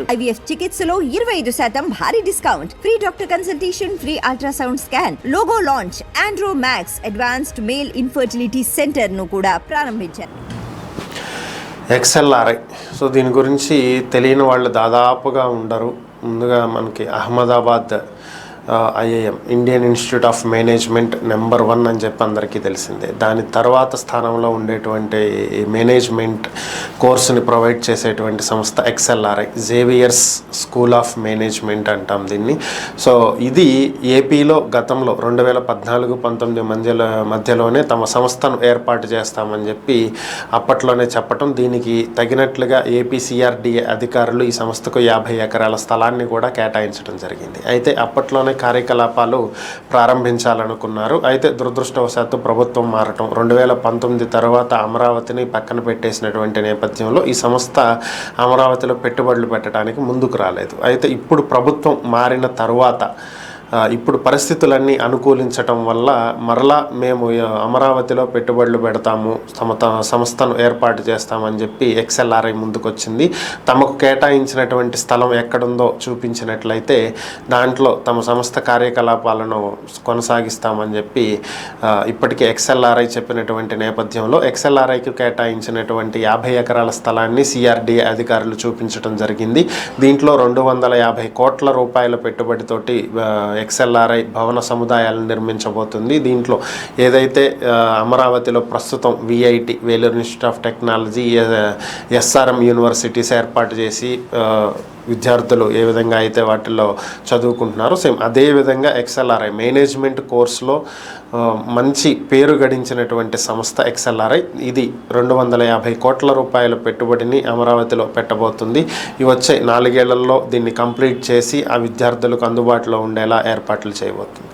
IVF చికిత్సలో 25% భారీ discount, free doctor consultation, free ultrasound scan, logo launch, Andro max advanced male infertility centre ను కూడా ప్రారంభించారు. XLRI so దీని గురించి తెలియని వాళ్ళు దాదాపుగా ఉండరు. ముందుగా మనకి Ahmedabad IIM Indian institute of management number 1 అని చెప్పి అందరికీ తెలిసిందే. దాని తర్వాత స్థానంలో ఉండేటువంటి మేనేజ్మెంట్ కోర్సుని ప్రొవైడ్ చేసేటువంటి సంస్థ XLRI, Xavier's school of management అంటాం దీన్ని. సో ఇది ఏపీలో గతంలో 2014-19 మధ్యలోనే తమ సంస్థను ఏర్పాటు చేస్తామని చెప్పి అప్పట్లోనే చెప్పటం, దీనికి తగినట్లుగా ఏపీ CRDA అధికారులు ఈ సంస్థకు 50 ఎకరాల స్థలాన్ని కూడా కేటాయించడం జరిగింది. అయితే అప్పట్లోనే కార్యకలాపాలు ప్రారంభించాలనుకున్నారు. అయితే దురదృష్టవశాత్తు ప్రభుత్వం మారటం, 2019 తర్వాత అమరావతిని పక్కన పెట్టేసినటువంటి నేపథ్యంలో ఈ సంస్థ అమరావతిలో పెట్టుబడులు పెట్టడానికి ముందుకు రాలేదు. అయితే ఇప్పుడు ప్రభుత్వం మారిన తర్వాత ఇప్పుడు పరిస్థితులన్నీ అనుకూలించటం వల్ల మరలా మేము అమరావతిలో పెట్టుబడులు పెడతాము, సంస్థను ఏర్పాటు చేస్తామని చెప్పి XLRI ముందుకొచ్చింది. తమకు కేటాయించినటువంటి స్థలం ఎక్కడుందో చూపించినట్లయితే దాంట్లో తమ సంస్థ కార్యకలాపాలను కొనసాగిస్తామని చెప్పి ఇప్పటికే XLRI చెప్పినటువంటి నేపథ్యంలో XLRIకి కేటాయించినటువంటి 50 ఎకరాల స్థలాన్ని CRDA అధికారులు చూపించడం జరిగింది. దీంట్లో 250 కోట్ల రూపాయల పెట్టుబడితోటి XLRI భవన సముదాయాలను నిర్మించబోతుంది. దీంట్లో ఏదైతే అమరావతిలో ప్రస్తుతం VIT Vellore institute of technology, SRM universities ఏర్పాటు చేసి విద్యార్థులు ఏ విధంగా అయితే వాటిల్లో చదువుకుంటున్నారో సేమ్ అదే విధంగా XLRI మేనేజ్మెంట్ కోర్సులో మంచి పేరు గడించినటువంటి సంస్థ XLRI. ఇది 250 కోట్ల రూపాయల పెట్టుబడిని అమరావతిలో పెట్టబోతుంది. ఈ వచ్చే 4 ఏళ్లలో దీన్ని కంప్లీట్ చేసి ఆ విద్యార్థులకు అందుబాటులో ఉండేలా ఏర్పాట్లు చేయబోతుంది.